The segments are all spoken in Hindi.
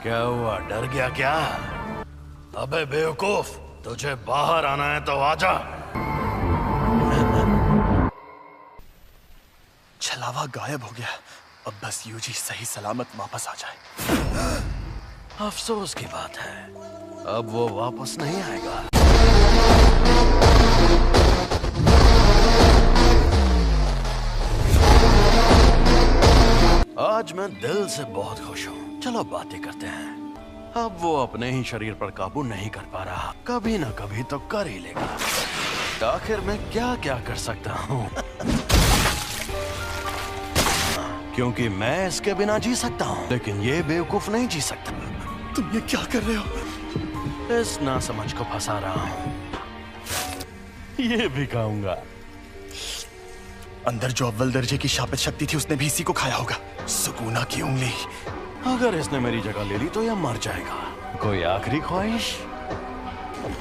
क्या हुआ, डर गया क्या? अबे बेवकूफ, तुझे बाहर आना है तो आजा। छलावा गायब हो गया। अब बस यूजी सही सलामत वापस आ जाए। अफसोस की बात है, अब वो वापस नहीं आएगा। आज मैं दिल से बहुत खुश हूँ। चलो बातें करते हैं। अब वो अपने ही शरीर पर काबू नहीं कर पा रहा, कभी ना कभी तो कर ही लेगा। आखिर मैं क्या क्या कर सकता हूँ? क्योंकि मैं इसके बिना जी सकता हूँ, लेकिन ये बेवकूफ नहीं जी सकता। तुम ये क्या कर रहे हो? इस नासमझ को फंसा रहा हूँ। ये भी खाऊंगा। अंदर जो अव्वल दर्जे की शापित शक्ति थी उसने भी इसी को खाया होगा। सुकूना की उंगली। अगर इसने मेरी जगह ले ली तो यह मर जाएगा। कोई आखिरी ख्वाहिश?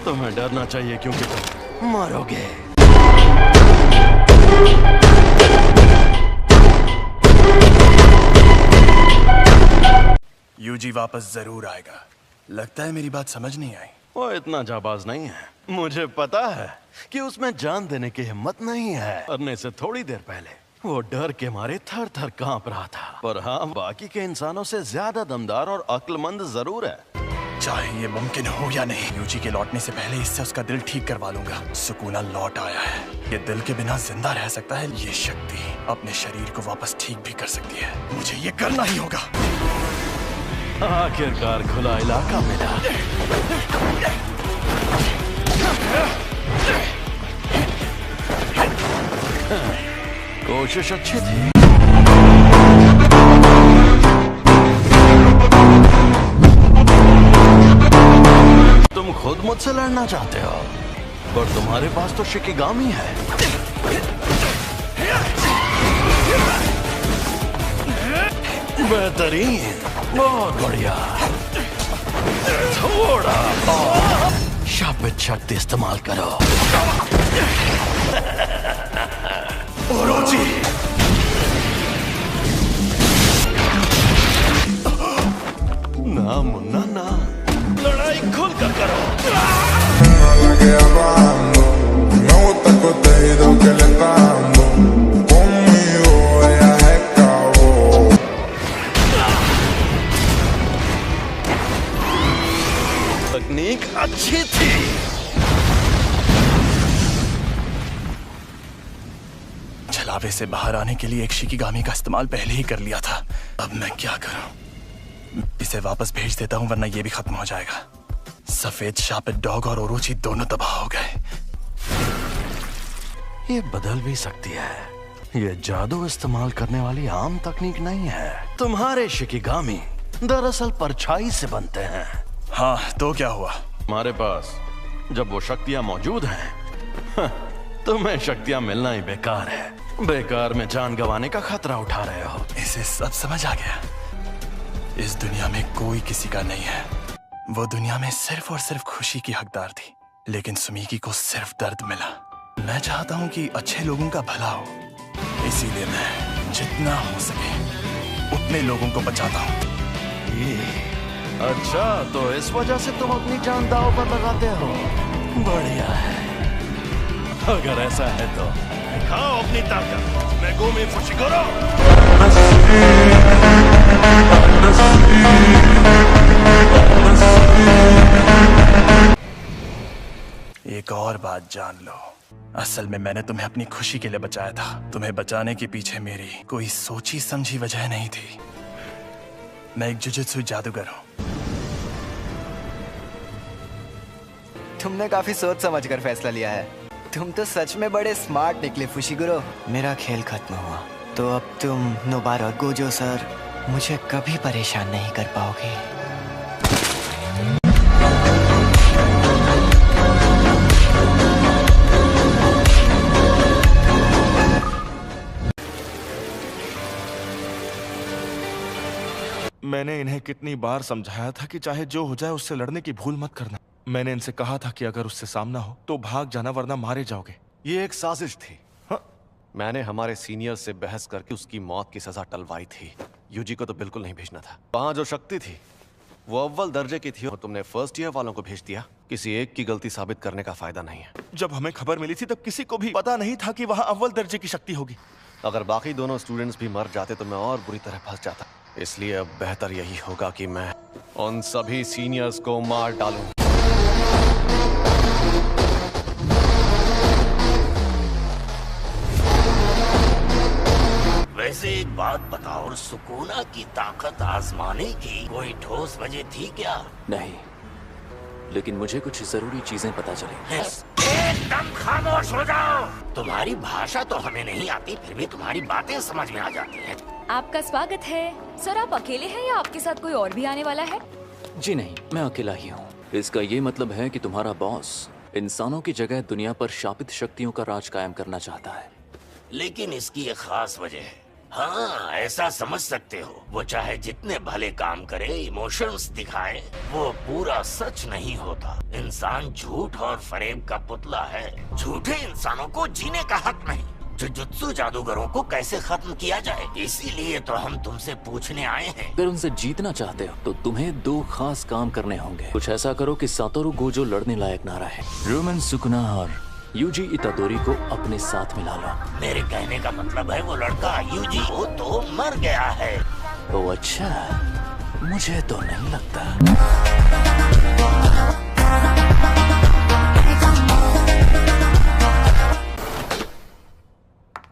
तुम्हें डरना चाहिए क्योंकि तुम मरोगे। यूजी वापस जरूर आएगा। लगता है मेरी बात समझ नहीं आई। वो इतना जाबाज नहीं है। मुझे पता है कि उसमें जान देने की हिम्मत नहीं है। मरने से थोड़ी देर पहले वो डर के मारे थर थर कांप रहा था। पर हाँ, बाकी के इंसानों से ज्यादा दमदार और अक्लमंद जरूर है। चाहे ये मुमकिन हो या नहीं, यूजी के लौटने से पहले इससे उसका दिल ठीक करवा लूंगा। सुकूना लौट आया है। ये दिल के बिना जिंदा रह सकता है। ये शक्ति अपने शरीर को वापस ठीक भी कर सकती है। मुझे ये करना ही होगा। आखिरकार खुला इलाका मिला। कोशिश अच्छी थी। तुम खुद मुझसे लड़ना चाहते हो, पर तुम्हारे पास तो शिकिगामी है। बेहतरीन, बहुत बढ़िया। थोड़ा और शापित शक्ति इस्तेमाल करो। ओरोची! ना मुन्ना ना, लड़ाई खुल कर करो। तकनीक अच्छी थी। छलावे से बाहर आने के लिए एक शिकिगामी का इस्तेमाल पहले ही कर लिया था। अब मैं क्या करूं? इसे वापस भेज देता हूं, वरना ये भी खत्म हो जाएगा। सफेद शापित डॉग और ओरोची दोनों तबाह हो गए। ये बदल भी सकती है। ये जादू इस्तेमाल करने वाली आम तकनीक नहीं है। तुम्हारे शिकिगामी दरअसल परछाई से बनते हैं। हाँ, तो क्या हुआ? हमारे पास जब वो शक्तियां मौजूद हैं, तुम्हें शक्तियां मिलना ही बेकार है। बेकार में जान गंवाने का खतरा उठा रहे हो। इसे सब समझ आ गया। इस दुनिया में कोई किसी का नहीं है। वो दुनिया में सिर्फ और सिर्फ खुशी की हकदार थी, लेकिन सुमीकी को सिर्फ दर्द मिला। मैं चाहता हूँ कि अच्छे लोगों का भला हो, इसीलिए मैं जितना हो सके उतने लोगों को बचाता हूँ। अच्छा, तो इस वजह से तुम अपनी जान दांव पर लगाते हो। बढ़िया है। अगर ऐसा है तो दिखाओ अपनी ताकत। Megumi Fushiguro. एक और बात जान लो, असल में मैंने तुम्हें अपनी खुशी के लिए बचाया था। तुम्हें बचाने के पीछे मेरी कोई सोची समझी वजह नहीं थी। मैं एक जुजुत्सु जादूगर हूँ। तुमने काफी सोच समझ कर फैसला लिया है। तुम तो सच में बड़े स्मार्ट निकले फुशिगुरो। मेरा खेल खत्म हुआ, तो अब तुम नोबारा गोजो सर मुझे कभी परेशान नहीं कर पाओगे। मैंने इन्हें कितनी बार समझाया था कि चाहे जो हो जाए उससे लड़ने की भूल मत करना। मैंने इनसे कहा था कि अगर उससे सामना हो तो भाग जाना, वरना मारे जाओगे। ये एक साजिश थी। हाँ? मैंने हमारे सीनियर से बहस करके उसकी मौत की सजा टलवाई थी। यूजी को तो बिल्कुल नहीं भेजना था। वहां जो शक्ति थी वो अव्वल दर्जे की थी और तुमने फर्स्ट ईयर वालों को भेज दिया। किसी एक की गलती साबित करने का फायदा नहीं है। जब हमें खबर मिली थी तब किसी को भी पता नहीं था कि वहाँ अव्वल दर्जे की शक्ति होगी। अगर बाकी दोनों स्टूडेंट्स भी मर जाते तो मैं और बुरी तरह फंस जाता। इसलिए अब बेहतर यही होगा कि मैं उन सभी सीनियर्स को मार डालूं। वैसे एक बात बताओ, सुकूना की ताकत आजमाने की कोई ठोस वजह थी क्या? नहीं, लेकिन मुझे कुछ जरूरी चीजें पता चली। एकदम खामोश हो जाओ। तुम्हारी भाषा तो हमें नहीं आती, फिर भी तुम्हारी बातें समझ में आ जाती हैं। आपका स्वागत है। सर, आप अकेले हैं या आपके साथ कोई और भी आने वाला है? जी नहीं, मैं अकेला ही हूँ। इसका ये मतलब है कि तुम्हारा बॉस इंसानों की जगह दुनिया पर शापित शक्तियों का राज कायम करना चाहता है। लेकिन इसकी एक खास वजह है। हाँ, ऐसा समझ सकते हो, वो चाहे जितने भले काम करे, इमोशंस दिखाए, वो पूरा सच नहीं होता। इंसान झूठ और फरेब का पुतला है। झूठे इंसानों को जीने का हक नहीं। जुजुत्सु जादूगरों को कैसे खत्म किया जाए, इसीलिए तो हम तुमसे पूछने आए हैं। अगर उनसे जीतना चाहते हो तो तुम्हें 2 खास काम करने होंगे। कुछ ऐसा करो कि सातोरु गोजो लड़ने लायक ना रहे। रूमन सुकुना और यूजी इतादोरी को अपने साथ मिला लो। मेरे कहने का मतलब है वो लड़का यूजी वो तो मर गया है। ओ अच्छा, मुझे तो नहीं लगता।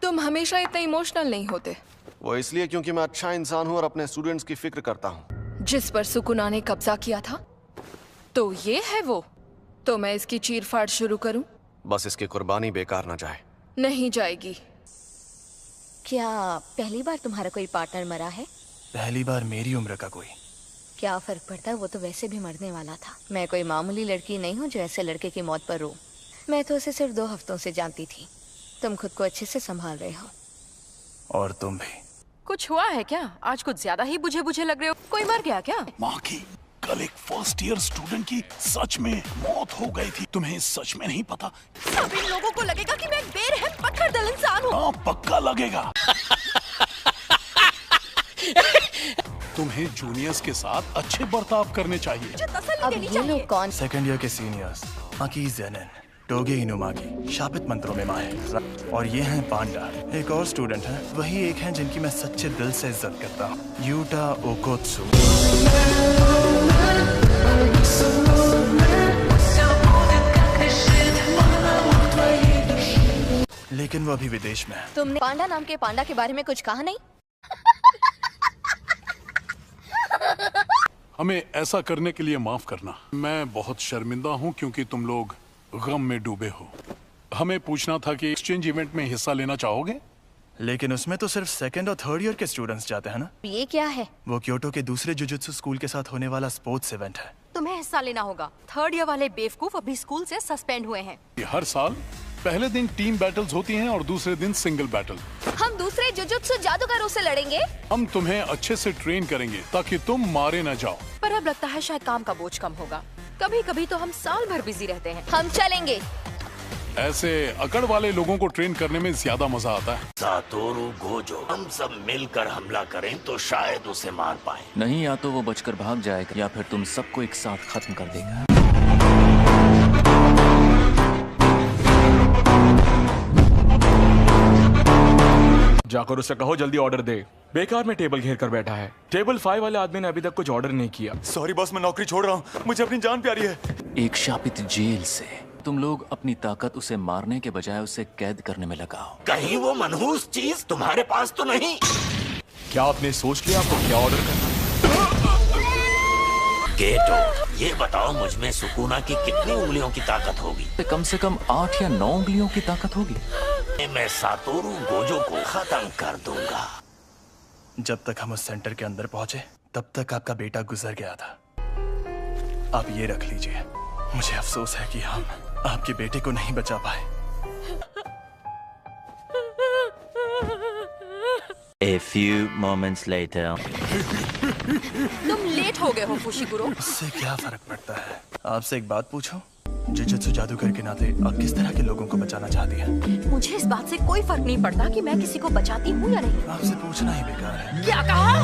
तुम हमेशा इतने इमोशनल नहीं होते। वो इसलिए क्योंकि मैं अच्छा इंसान हूँ और अपने स्टूडेंट्स की फिक्र करता हूँ। जिस पर सुकुना ने कब्जा किया था, तो ये है वो। तो मैं इसकी चीर-फाड़ शुरू करूं? बस इसकी कुर्बानी बेकार ना जाए। नहीं जाएगी। क्या पहली बार तुम्हारा कोई पार्टनर मरा है? पहली बार मेरी उम्र का कोई। क्या फर्क पड़ता है, वो तो वैसे भी मरने वाला था। मैं कोई मामूली लड़की नहीं हूँ जो ऐसे लड़के की मौत पर रो। मैं तो उसे सिर्फ 2 हफ्तों से जानती थी। तुम खुद को अच्छे से संभाल रहे हो। और तुम भी। कुछ हुआ है क्या? आज कुछ ज्यादा ही बुझे बुझे लग रहे हो। कोई मर गया क्या? माँ की कल एक फर्स्ट ईयर स्टूडेंट की सच में मौत हो गई थी। तुम्हें सच में नहीं पता? सब इन लोगों को लगेगा कि मैं एक बेरहम पत्थरदिल इंसान हूँ। हाँ, पक्का लगेगा। तुम्हें जूनियर्स के साथ अच्छे बर्ताव करने चाहिए। अब ये लोग कौन? सेकंड ईयर के सीनियर्स माकी ज़ेनन, टोगे इनुमागी, शापित मंत्रों में माहिर। और ये हैं पांडा। एक और स्टूडेंट है, वही एक हैं जिनकी मैं सच्चे दिल से इज्जत करता हूँ, यूटा ओकोत्सु। लेकिन वो अभी विदेश में है। तुमने पांडा नाम के पांडा के बारे में कुछ कहा नहीं? हमें ऐसा करने के लिए माफ करना। मैं बहुत शर्मिंदा हूँ क्योंकि तुम लोग गम में डूबे हो। हमें पूछना था कि एक्सचेंज इवेंट में हिस्सा लेना चाहोगे? लेकिन उसमें तो सिर्फ सेकंड और थर्ड ईयर के स्टूडेंट्स जाते हैं ना? ये क्या है? वो क्योटो के दूसरे जुजुत्सु स्कूल के साथ होने वाला स्पोर्ट्स इवेंट है। तुम्हें हिस्सा लेना होगा। 3rd ईयर वाले बेवकूफ अभी स्कूल से सस्पेंड हुए हैं। हर साल पहले दिन टीम बैटल्स होती हैं और दूसरे दिन सिंगल बैटल। हम दूसरे जुजुत्सु जादूगरों से लड़ेंगे। हम तुम्हें अच्छे से ट्रेन करेंगे ताकि तुम मारे न जाओ। पर अब लगता है शायद काम का बोझ कम होगा। कभी कभी तो हम साल भर बिजी रहते हैं। हम चलेंगे। ऐसे अकड़ वाले लोगों को ट्रेन करने में ज्यादा मजा आता है। सातोरु गोजो, हम सब मिलकर हमला करें तो शायद उसे मार पाए। नहीं, या तो वो बचकर भाग जाएगा या फिर तुम सबको एक साथ खत्म कर देगा। जाकर उसे कहो जल्दी ऑर्डर दे। बेकार में टेबल घेर कर बैठा है। टेबल 5 वाले आदमी ने अभी तक कुछ ऑर्डर नहीं किया। सॉरी बॉस, मैं नौकरी छोड़ रहा हूँ। मुझे अपनी जान प्यारी है। एक शापित जेल से तुम लोग अपनी ताकत उसे मारने के बजाय उसे कैद करने में लगाओ। कहीं वो मनहूस चीज तुम्हारे पास तो नहीं? क्या आपने सोच लिया आपको क्या ऑर्डर करना? गेटो, ये बताओ मुझ में सुकुना की कितनी उंगलियों की ताकत होगी? कम से कम 8 या 9 उंगलियों की ताकत होगी। मैं सातोरु गोजो को खत्म कर दूंगा। जब तक हम उस सेंटर के अंदर पहुंचे तब तक आपका बेटा गुजर गया था। आप ये रख लीजिए। मुझे अफसोस है कि हम आपके बेटे को नहीं बचा पाए। A few moments later. तुम लेट हो गए हो फुशिगुरो। उससे क्या फर्क पड़ता है? आपसे एक बात पूछूं? जुजुत्सु जादूगर के नाते आप किस तरह के लोगों को बचाना चाहती हैं? मुझे इस बात से कोई फर्क नहीं पड़ता कि मैं किसी को बचाती हूँ या नहीं। आपसे पूछना ही बेकार है। क्या कहा?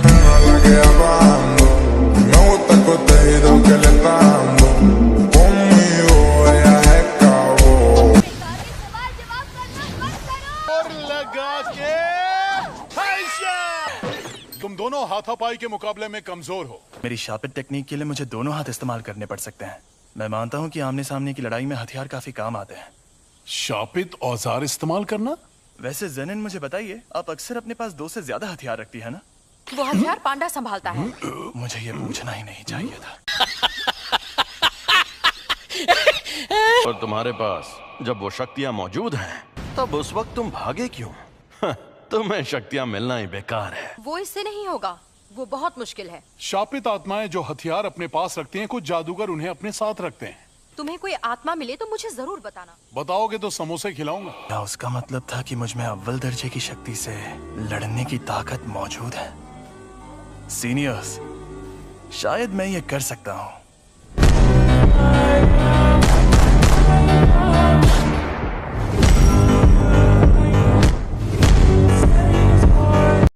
हाथापाई के मुकाबले में कमजोर हो। मेरी शापित टेक्निक के लिए मुझे दोनों हाथ इस्तेमाल करने पड़ सकते हैं। मैं मानता हूँ कि आमने सामने की लड़ाई में हथियार काफी काम आते हैं। शापित औजार इस्तेमाल करना? वैसे जेनिन, मुझे बताइए, आप अक्सर अपने पास 2 से ज्यादा हथियार रखती है ना? वो हथियार पांडा संभालता है। मुझे ये पूछना ही नहीं चाहिए था। और तुम्हारे पास जब वो शक्तियां मौजूद हैं, तब उस वक्त तुम भागे क्यों? तुम्हें शक्तियां मिलना ही बेकार है। वो इससे नहीं होगा, वो बहुत मुश्किल है। शापित आत्माएं जो हथियार अपने पास रखती हैं, कुछ जादूगर उन्हें अपने साथ रखते हैं। तुम्हें कोई आत्मा मिले तो मुझे जरूर बताना। बताओगे तो समोसे खिलाऊंगा। क्या उसका मतलब था कि मुझ में अव्वल दर्जे की शक्ति से लड़ने की ताकत मौजूद है? सीनियर्स, शायद मैं ये कर सकता हूँ।